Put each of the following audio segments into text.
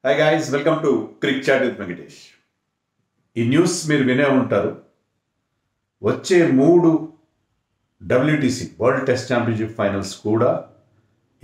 Hi guys, welcome to crick chat with Venkatesh. ఈ news మీరు వినే ఉంటారు. వచ్చే 3 WTC world test championship finals కూడా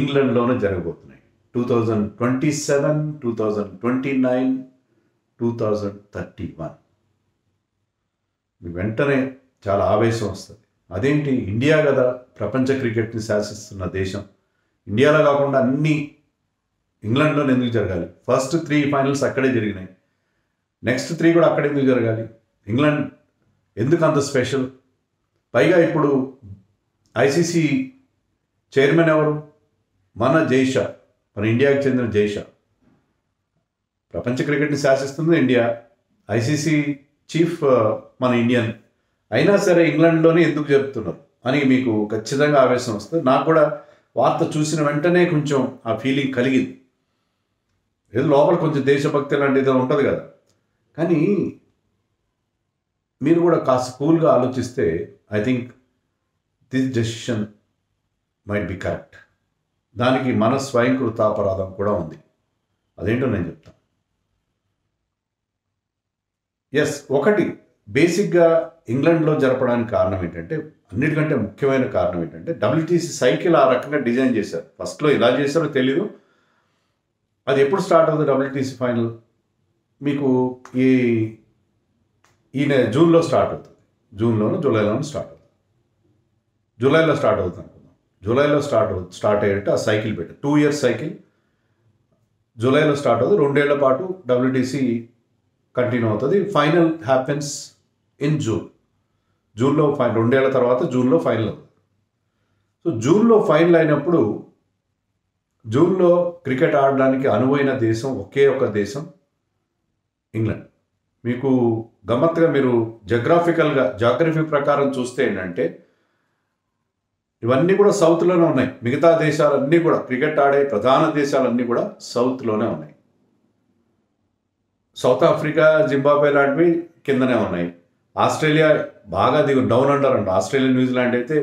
ఇంగ్లాండ్లోనే జరగబోతున్నాయి. 2027, 2029, 2031. మీకు వెంటనే చాలా ఆవేశం వస్తుంది. అదేంటి, ఇండియా కదా ప్రపంచ క్రికెట్ని శాసిస్తున్న దేశం. ఇండియాలో కాకుండా అన్ని ఇంగ్లాండ్లో ఎందుకు జరగాలి? ఫస్ట్ 3 ఫైనల్స్ అక్కడే జరిగినాయి, నెక్స్ట్ 3 కూడా అక్కడే ఎందుకు జరగాలి? ఇంగ్లాండ్ ఎందుకు అంత స్పెషల్? పైగా ఇప్పుడు ఐసీసీ చైర్మన్ ఎవరు? మన జైషా, మన ఇండియాకి చెందిన జైషా. ప్రపంచ క్రికెట్ని శాసిస్తుంది ఇండియా, ఐసీసీ చీఫ్ మన ఇండియన్. అయినా సరే ఇంగ్లాండ్లోనే ఎందుకు జరుపుతున్నారు అని మీకు ఖచ్చితంగా ఆవేశం వస్తుంది. నాకు కూడా వార్త చూసిన వెంటనే కొంచెం ఆ ఫీలింగ్ కలిగింది. ఏదో లోపల కొంచెం దేశభక్తి లాంటిది ఉంటుంది కదా. కానీ మీరు కూడా కాస్త కూల్గా ఆలోచిస్తే I think this decision might be correct. దానికి మన స్వయంకృతాపరాధం కూడా ఉంది. అదేంటో నేను చెప్తాను. ఎస్, ఒకటి బేసిక్గా ఇంగ్లాండ్లో జరపడానికి కారణం ఏంటంటే, అన్నిటికంటే ముఖ్యమైన కారణం ఏంటంటే WTC సైకిల్ ఆ రకంగా డిజైన్ చేశారు. ఫస్ట్లో ఇలా చేశారో తెలీదు. అది ఎప్పుడు స్టార్ట్ అవుతుంది WTC ఫైనల్? మీకు ఈ జూన్లో స్టార్ట్ అవుతుంది. జూలైలోనూ స్టార్ట్ అవుతుంది. జూలైలో స్టార్ట్ అవుతుంది అనుకుందాం. జూలైలో స్టార్ట్ అయ్యేట్టు ఆ సైకిల్ పెట్టి 2 ఇయర్స్ సైకిల్ జూలైలో స్టార్ట్ అవుతుంది. 2 ఏళ్ల పాటు WTC కంటిన్యూ అవుతుంది. ఫైనల్ హ్యాపెన్స్ ఇన్ జూన్లో 2 ఏళ్ల తర్వాత జూన్లో ఫైనల్ అవుతుంది. సో జూన్లో ఫైనల్ అయినప్పుడు, జూన్లో క్రికెట్ ఆడడానికి అనువైన దేశం ఒకే ఒక దేశం, ఇంగ్లాండ్. మీకు గమ్మత్తుగా మీరు జాగ్రఫీ ప్రకారం చూస్తే ఏంటంటే, ఇవన్నీ కూడా సౌత్లోనే ఉన్నాయి. మిగతా దేశాలన్నీ కూడా, క్రికెట్ ఆడే ప్రధాన దేశాలన్నీ కూడా సౌత్లోనే ఉన్నాయి. సౌత్ ఆఫ్రికా, జింబాబ్వే లాంటివి కిందనే ఉన్నాయి. ఆస్ట్రేలియా బాగా డౌన్ అంటారు. ఆస్ట్రేలియా, న్యూజిలాండ్ అయితే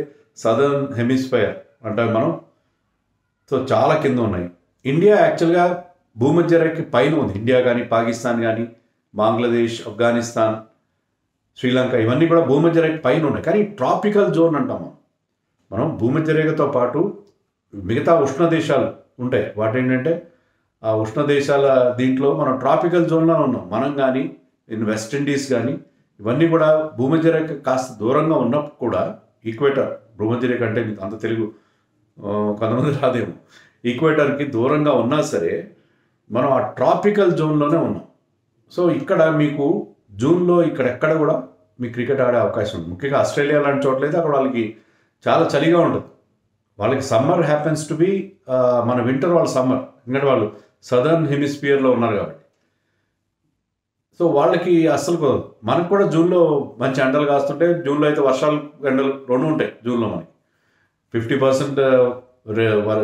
సదర్న్ హెమిస్ఫియర్ అంటారు మనం. సో చాలా కింద ఉన్నాయి. ఇండియా యాక్చువల్గా భూమధ్య రేఖకి పైన ఉంది. ఇండియా కానీ, పాకిస్తాన్ కానీ, బంగ్లాదేశ్, ఆఫ్ఘనిస్తాన్, శ్రీలంక, ఇవన్నీ కూడా భూమధ్య రేఖ పైన ఉన్నాయి. కానీ ట్రాపికల్ జోన్ అంటాము మనం. భూమధ్య రేఖతో పాటు మిగతా ఉష్ణ దేశాలు ఉంటాయి. వాటి ఏంటంటే ఆ ఉష్ణ దేశాల దీంట్లో మనం ట్రాపికల్ జోన్లో ఉన్నాం. మనం కానీ, వెస్ట్ ఇండీస్ కానీ, ఇవన్నీ కూడా భూమధ్య రేఖ కాస్త దూరంగా ఉన్నప్పుడు కూడా, ఈక్వేటర్, భూమధ్య రేఖ అంటే మీకు అంత తెలుగు కొంతమంది రాదేమో, ఈక్వేటర్కి దూరంగా ఉన్నా సరే మనం ఆ ట్రాపికల్ జోన్లోనే ఉన్నాం. సో ఇక్కడ మీకు జూన్లో ఇక్కడెక్కడ కూడా మీకు క్రికెట్ ఆడే అవకాశం ఉంది. ముఖ్యంగా ఆస్ట్రేలియా లాంటి చోట్లయితే అక్కడ వాళ్ళకి చాలా చలిగా ఉంటుంది. వాళ్ళకి సమ్మర్ హ్యాపెన్స్ టు బి మన వింటర్, వాళ్ళ సమ్మర్. ఎందుకంటే వాళ్ళు సదర్న్ హెమిస్ఫియర్లో ఉన్నారు కాబట్టి. సో వాళ్ళకి అస్సలు కుదరదు. మనకు కూడా జూన్లో మంచి ఎండలు కాస్తుంటే, జూన్లో అయితే వర్షాలు, ఎండలు రెండు ఉంటాయి. జూన్లో మనకి 50%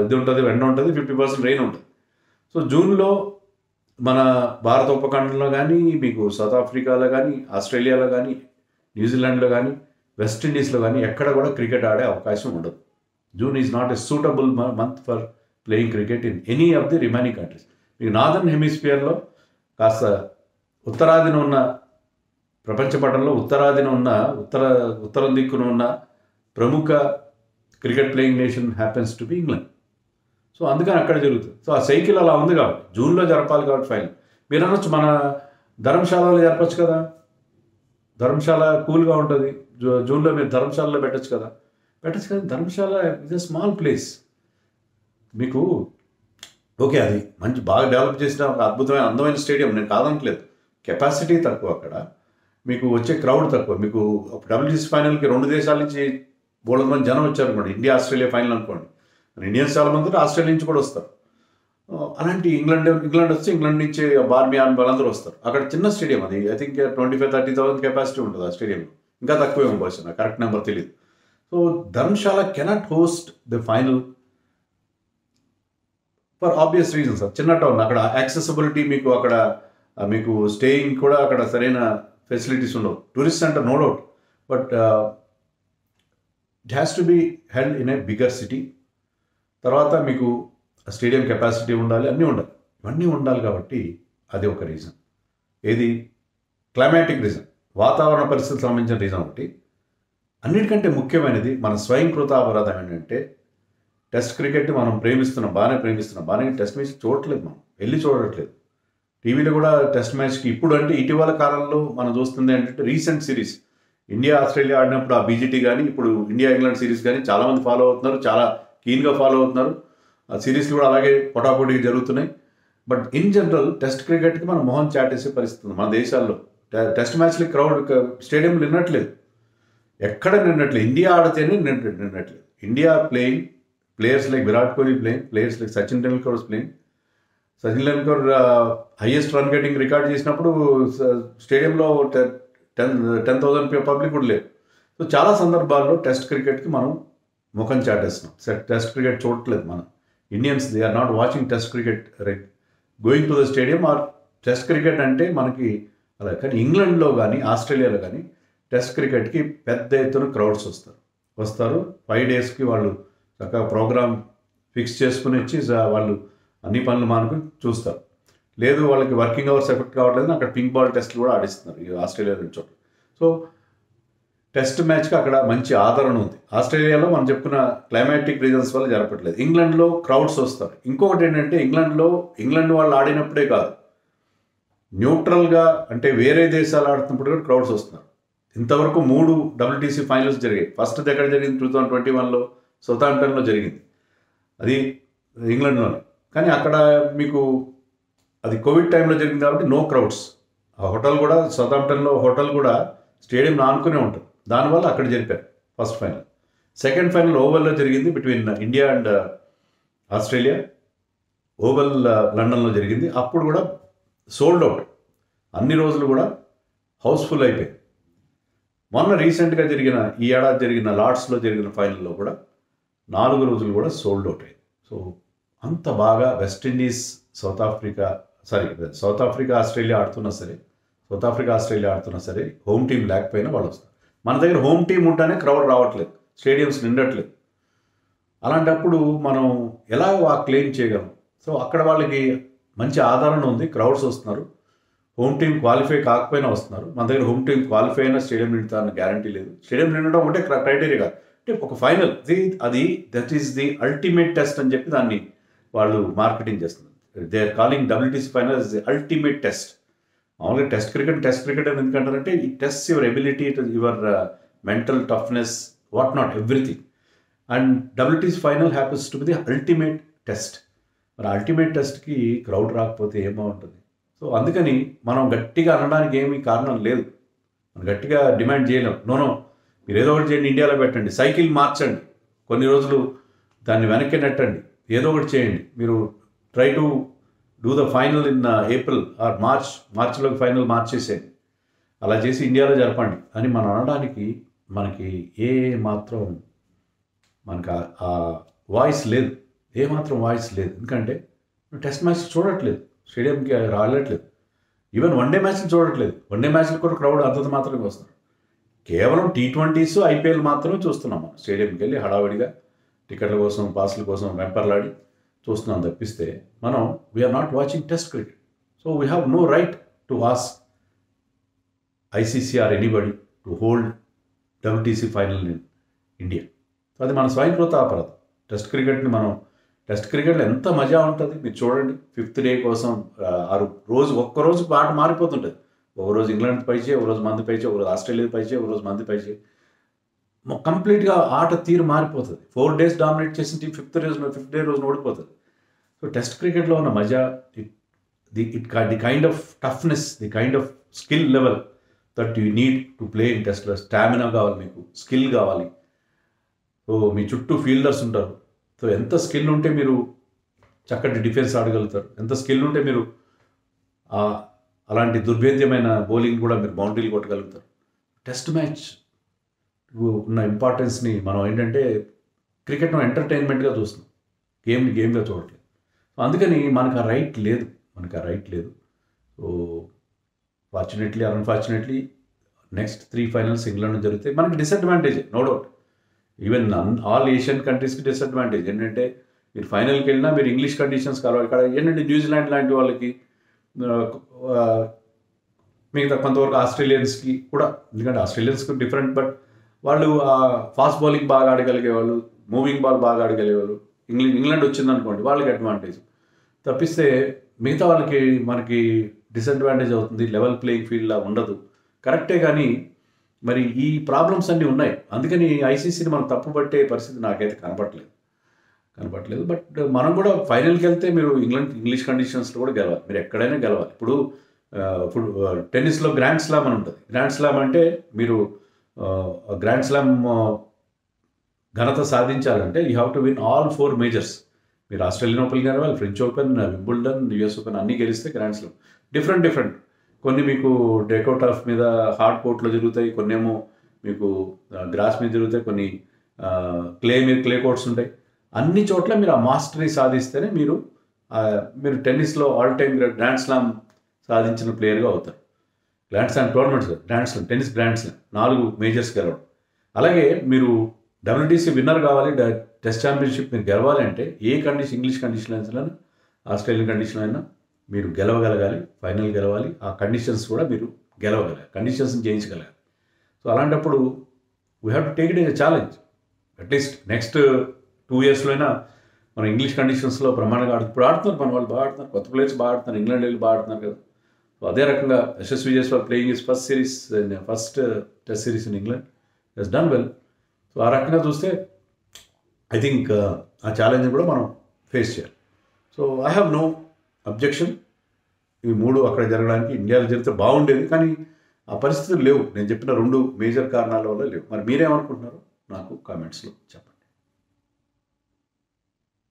ఇది ఉంటుంది, ఎండ ఉంటుంది, 50% రెయిన్ ఉంటుంది. సో జూన్లో మన భారత ఉపఖండంలో కానీ, మీకు సౌత్ ఆఫ్రికాలో కానీ, ఆస్ట్రేలియాలో కానీ, న్యూజిలాండ్లో కానీ, వెస్ట్ ఇండీస్లో కానీ ఎక్కడ కూడా క్రికెట్ ఆడే అవకాశం ఉండదు. June is not a suitable month for playing cricket in any of the remaining countries. మీకు నార్దర్న్ హెమిస్ఫియర్లో కాస్త ఉత్తరాదిన ఉన్న, ప్రపంచ పటంలో ఉత్తరాదిన ఉన్న, ఉత్తరం దిక్కున ఉన్న ప్రముఖ cricket playing nation happens to be England. So అందుకని అక్కడ జరుగుతుంది. సో ఆ సైకిల్ అలా ఉంది కాబట్టి జూన్లో జరపాలి కాబట్టి ఫైనల్. మీరు అనొచ్చు, మన ధర్మశాలలో జరపచ్చు కదా, ధర్మశాల కూల్గా ఉంటుంది, జూన్లో మీరు ధర్మశాలలో పెట్టచ్చు కదా. కానీ Dharamshala is a small place. మీకు ఓకే, అది మంచి బాగా డెవలప్ చేసిన ఒక అద్భుతమైన అందమైన స్టేడియం, నేను కాదనట్లేదు. కెపాసిటీ తక్కువ, అక్కడ మీకు వచ్చే క్రౌడ్ తక్కువ. మీకు WTC ఫైనల్కి 2 దేశాల నుంచి 300 మంది జనం వచ్చారు అనుకోండి. ఇండియా ఆస్ట్రేలియా ఫైనల్ అనుకోండి, ఇండియన్స్ చాలా మంది ఆస్ట్రేలియా నుంచి కూడా వస్తారు. అలాంటి ఇంగ్లాండ్ వస్తే ఇంగ్లాండ్ నుంచి బార్మియాన్ వాళ్ళందరూ వస్తారు. అక్కడ చిన్న స్టేడియం, అది ఐ థింక్ 25,000-30,000 కెపాసిటీ ఉంటుంది ఆ స్టేడియంలో. ఇంకా తక్కువేమో బహుశా, నాకు కరెక్ట్ నెంబర్ తెలియదు. So Dharamshala cannot host the final for obvious reasons. చిన్న టౌన్, అక్కడ యాక్సెసిబిలిటీ, మీకు అక్కడ మీకు స్టేయింగ్ కూడా అక్కడ సరైన ఫెసిలిటీస్ ఉండవు. Tourist center no doubt, but it has to be held in a bigger city. తర్వాత మీకు స్టేడియం కెపాసిటీ ఉండాలి, అన్నీ ఉండాలి. ఇవన్నీ ఉండాలి కాబట్టి అది ఒక రీజన్. ఏది క్లైమాటిక్ రీజన్, వాతావరణ పరిస్థితులకు సంబంధించిన రీజన్ ఒకటి. అన్నిటికంటే ముఖ్యమైనది మన స్వయంకృత అపరాధం ఏంటంటే టెస్ట్ క్రికెట్ మనం బాగానే ప్రేమిస్తున్నాం, బాగానే టెస్ట్ మ్యాచ్ చూడట్లేదు, మనం వెళ్ళి చూడట్లేదు. టీవీలో కూడా టెస్ట్ మ్యాచ్కి ఇప్పుడు అంటే ఇటీవల కాలంలో మనం చూస్తుంది ఏంటంటే రీసెంట్ సిరీస్ ఇండియా ఆస్ట్రేలియా ఆడినప్పుడు ఆ బీజీటీ కానీ ఇప్పుడు ఇండియా ఇంగ్లాండ్ సిరీస్ కానీ చాలామంది ఫాలో అవుతున్నారు, చాలా కీన్గా ఫాలో అవుతున్నారు. ఆ సిరీస్లు కూడా అలాగే పొటాపోటీగా జరుగుతున్నాయి. బట్ ఇన్ జనరల్ టెస్ట్ క్రికెట్కి మనం మొహం చాటేసే పరిస్థితి ఉంది మన దేశాల్లో. టెస్ట్ మ్యాచ్లకి క్రౌడ్ స్టేడియంలో నిన్నట్లేదు, ఎక్కడ నిన్నట్లేదు. ఇండియా ఆడితేనే నిన్నట్లేదు. India playing, players like Virat Kohli playing, players like Sachin Tendulkar playing. Sachin Tendulkar highest run getting record చేసినప్పుడు స్టేడియంలో 10,000 పబ్లిక్ కూడా లేదు. సో చాలా సందర్భాల్లో టెస్ట్ క్రికెట్కి మనం ముఖం చాటేస్తున్నాం. టెస్ట్ క్రికెట్ చూడట్లేదు మనం Indians. They are not watching test cricket, going to the stadium or test cricket అంటే మనకి అలా. కానీ ఇంగ్లాండ్లో కానీ ఆస్ట్రేలియాలో కానీ టెస్ట్ క్రికెట్కి పెద్ద ఎత్తున క్రౌడ్స్ వస్తారు. 5 డేస్కి వాళ్ళు చక్కగా ప్రోగ్రామ్ ఫిక్స్ చేసుకుని వచ్చి వాళ్ళు అన్ని పనులు మానుకుని చూస్తారు. లేదు వాళ్ళకి వర్కింగ్ అవర్స్ ఎఫెక్ట్ కావట్లేదు, అక్కడ పింక్ బాల్ టెస్ట్లు కూడా ఆడిస్తున్నారు ఈ ఆస్ట్రేలియా నుంచి. సో టెస్ట్ మ్యాచ్కి అక్కడ మంచి ఆదరణ ఉంది. ఆస్ట్రేలియాలో మనం చెప్పుకున్న క్లైమాటిక్ రీజన్స్ వల్ల జరపట్లేదు. ఇంగ్లాండ్లో క్రౌడ్స్ వస్తారు. ఇంకొకటి ఏంటంటే ఇంగ్లాండ్ వాళ్ళు ఆడినప్పుడే కాదు, న్యూట్రల్గా అంటే వేరే దేశాలు ఆడుతున్నప్పుడు కూడా క్రౌడ్స్ వస్తున్నారు. ఇంతవరకు 3 WTC ఫైనల్స్ జరిగాయి. ఫస్ట్ ఎక్కడ జరిగింది 2021లో సౌతాంప్టన్లో జరిగింది, అది ఇంగ్లాండ్లోనే. కానీ అక్కడ మీకు అది కోవిడ్ టైంలో జరిగింది కాబట్టి నో క్రౌడ్స్. ఆ హోటల్ కూడా సౌతాంప్టన్లో హోటల్ కూడా స్టేడియం ఆనుకునే ఉంటుంది, దానివల్ల అక్కడ జరిపారు ఫస్ట్ ఫైనల్. సెకండ్ ఫైనల్ ఓవల్లో జరిగింది between India and Australia. Oval లండన్లో జరిగింది. అప్పుడు కూడా సోల్డ్ అవుట్, అన్ని రోజులు కూడా హౌస్ఫుల్ అయిపోయింది. మొన్న రీసెంట్గా ఈ ఏడాది జరిగిన లార్డ్స్లో జరిగిన ఫైనల్లో కూడా 4 రోజులు కూడా సోల్డ్ అవుట్ అయింది. సో అంత బాగా వెస్టిండీస్ సౌత్ ఆఫ్రికా ఆస్ట్రేలియా ఆడుతున్నా సరే హోమ్ టీం లేకపోయినా వాళ్ళు వస్తారు. మన దగ్గర హోమ్ టీం ఉంటేనే క్రౌడ్ రావట్లేదు, స్టేడియంస్ నిండట్లేదు. అలాంటప్పుడు మనం ఎలా క్లెయిమ్ చేయగలం? సో అక్కడ వాళ్ళకి మంచి ఆదరణ ఉంది, క్రౌడ్స్ వస్తున్నారు. హోమ్ టీం క్వాలిఫై కాకపోయినా వస్తున్నారు. మన దగ్గర హోమ్ టీం క్వాలిఫై అయినా స్టేడియం నిండుతారని గ్యారంటీ లేదు. స్టేడియం నిండడం ఒకటే క్రైటీరియా కాదు, అంటే ఒక final that is the ultimate test అని చెప్పి దాన్ని వాళ్ళు మార్కెటింగ్ చేస్తున్నారు. They are calling WTC final is the ultimate test. మామూలుగా టెస్ట్ క్రికెట్ అని ఎందుకంటారంటే ఈ test your ability, your mental toughness, what not everything. And WTC final happens to be the ultimate test. మరి అల్టిమేట్ టెస్ట్కి crowd రాకపోతే ఏం బాగుంటుంది? So అందుకని మనం గట్టిగా అనడానికి ఏమీ కారణం లేదు, మనం గట్టిగా డిమాండ్ చేయలేం. నో మీరు ఏదో ఒకటి చేయండి, ఇండియాలో పెట్టండి, సైకిల్ మార్చండి, కొన్ని రోజులు దాన్ని వెనక్కి నెట్టండి, ఏదో ఒకటి చేయండి. మీరు try to do the final in April or మార్చ్లోకి ఫైనల్ మార్చేసేయండి, అలా చేసి ఇండియాలో జరపండి అని మనం అనడానికి మనకి ఏ మాత్రం మనకు ఆ వాయిస్ లేదు, వాయిస్ లేదు. ఎందుకంటే టెస్ట్ మ్యాచ్ చూడట్లేదు, స్టేడియంకి రాలట్లేదు, ఈవెన్ వన్డే మ్యాచ్లు చూడట్లేదు. వన్డే మ్యాచ్లు కూడా క్రౌడ్ అంతంత మాత్రమే వస్తున్నారు. కేవలం T20s IPL మాత్రమే చూస్తున్నాం మనం. స్టేడియంకి వెళ్ళి హడావిడిగా టికెట్ల కోసం పాస్ల కోసం వెంపర్లాడి చూస్తున్నాం తప్పిస్తే మనం we are not watching test cricket. So we have no right to ask ICC or anybody to hold WTC final in India. So అది మన స్వయంకృత అపరాధం. టెస్ట్ క్రికెట్లో ఎంత మజా ఉంటుంది మీరు చూడండి. 5th డే కోసం ఒక్కరోజు ఆట మారిపోతుంటుంది. ఒకరోజు ఇంగ్లాండ్ పైచే, ఒకరోజు మంది పైచే, ఒకరోజు ఆస్ట్రేలియా పైచే, ఒకరోజు మంది పైచే, కంప్లీట్గా ఆట తీరు మారిపోతుంది. 4 days డామినేట్ చేసిన టీం 5th డే రోజున ఓడిపోతుంది. సో టెస్ట్ క్రికెట్లో ఉన్న మజా, the kind of toughness, the kind of skill level that you need to play in టెస్ట్లో. స్టామినా కావాలి, మీకు స్కిల్ కావాలి. సో మీ చుట్టూ ఫీల్డర్స్ ఉంటారు. సో ఎంత స్కిల్ ఉంటే మీరు చక్కటి డిఫెన్స్ ఆడగలుగుతారు, ఎంత స్కిల్ ఉంటే మీరు అలాంటి దుర్భేద్యమైన బౌలింగ్ కూడా మీరు బౌండరీలు కొట్టగలుగుతారు. టెస్ట్ మ్యాచ్ ఉన్న ఇంపార్టెన్స్ని మనం ఏంటంటే క్రికెట్ను ఎంటర్టైన్మెంట్గా చూస్తున్నాం, గేమ్గా చూడట్లేదు. సో అందుకని మనకు ఆ రైట్ లేదు. So fortunately or unfortunately next 3 finals England జరిగితే మనకి disadvantage, no doubt. Even all Asian కంట్రీస్కి డిసడ్వాంటేజ్ ఏంటంటే మీరు ఫైనల్కి వెళ్ళినా మీరు ఇంగ్లీష్ కండిషన్స్ కలవాలి. ఇక్కడ ఏంటంటే న్యూజిలాండ్ లాంటి వాళ్ళకి మిగతా కొంతవరకు ఆస్ట్రేలియన్స్కి కూడా, ఎందుకంటే ఆస్ట్రేలియన్స్కి డిఫరెంట్, బట్ వాళ్ళు ఫాస్ట్ బౌలింగ్ బాగా ఆడగలిగేవాళ్ళు, మూవింగ్ బాల్ బాగా ఆడగలిగేవాళ్ళు. ఇంగ్లాండ్ వచ్చిందనుకోండి వాళ్ళకి అడ్వాంటేజ్. తప్పిస్తే మిగతా వాళ్ళకి మనకి డిసడ్వాంటేజ్ అవుతుంది. లెవెల్ ప్లేయింగ్ ఫీల్డ్లా ఉండదు. కరెక్టే, కానీ మరి ఈ ప్రాబ్లమ్స్ అన్నీ ఉన్నాయి. అందుకని ఐసీసీని మనం తప్పు పట్టే పరిస్థితి నాకైతే కనపట్లేదు. బట్ మనం కూడా ఫైనల్కి వెళ్తే మీరు ఇంగ్లీష్ కండిషన్స్లో కూడా గెలవాలి. మీరు ఎక్కడైనా గెలవాలి. ఇప్పుడు టెన్నిస్లో గ్రాండ్ స్లామ్ అని ఉంటుంది. గ్రాండ్ స్లామ్ అంటే మీరు గ్రాండ్ స్లామ్ ఘనత సాధించాలంటే you have to win all 4 majors. మీరు ఆస్ట్రేలియన్ ఓపెన్ గెలవాలి, French open, Wimbledon, US open అన్నీ గెలిస్తే గ్రాండ్ స్లామ్. డిఫరెంట్ కొన్ని మీకు డేకౌట్ ఆఫ్ మీద హార్డ్ కోర్ట్లో జరుగుతాయి, కొన్ని ఏమో మీకు గ్రాస్ మీద జరుగుతాయి, కొన్ని క్లే కోర్ట్స్ ఉంటాయి. అన్ని చోట్ల మీరు ఆ మాస్టరీ సాధిస్తేనే మీరు టెన్నిస్లో ఆల్ టైమ్ గ్రాండ్ స్లామ్ సాధించిన ప్లేయర్గా అవుతారు. Grand slam tournaments, grand slam, tennis grand slam 4 majors గెలవడం. అలాగే మీరు WTC విన్నర్ కావాలి, టెస్ట్ ఛాంపియన్షిప్ మీరు గెలవాలి అంటే ఏ ఇంగ్లీష్ కండిషన్ అయినా ఆస్ట్రేలియన్ కండిషన్ అయినా మీరు గెలవగలగాలి, ఫైనల్ గెలవాలి. ఆ కండిషన్స్ కూడా మీరు గెలవగలగాలి, కండిషన్స్ని జయించగలగాలి. సో అలాంటప్పుడు we have to take it as a challenge. At least next 2 yearsలో అయినా మనం ఇంగ్లీష్ కండిషన్స్లో ప్రమాణంగా ఇప్పుడు ఆడుతున్నారు, మన వాళ్ళు బాగా ఆడుతున్నారు, కొత్త ప్లేయర్స్ బాగా ఆడుతున్నారు, ఇంగ్లాండ్ వెళ్ళి బాగా ఆడుతున్నారు కదా. సో అదే రకంగా Yashasvi Jaiswal playing his first test series in England, he's done well. So ఆ రకంగా చూస్తే ఐ థింక్ ఆ ఛాలెంజ్ కూడా మనం ఫేస్ చేయాలి. So I have no objection ఇవి 3 అక్కడ జరగడానికి. ఇండియాలో జరిగితే బాగుండేది, కానీ ఆ పరిస్థితులు లేవు. నేను చెప్పిన 2 మేజర్ కారణాల వల్ల లేవు. మరి మీరేమనుకుంటున్నారో నాకు కామెంట్స్లో చెప్పండి.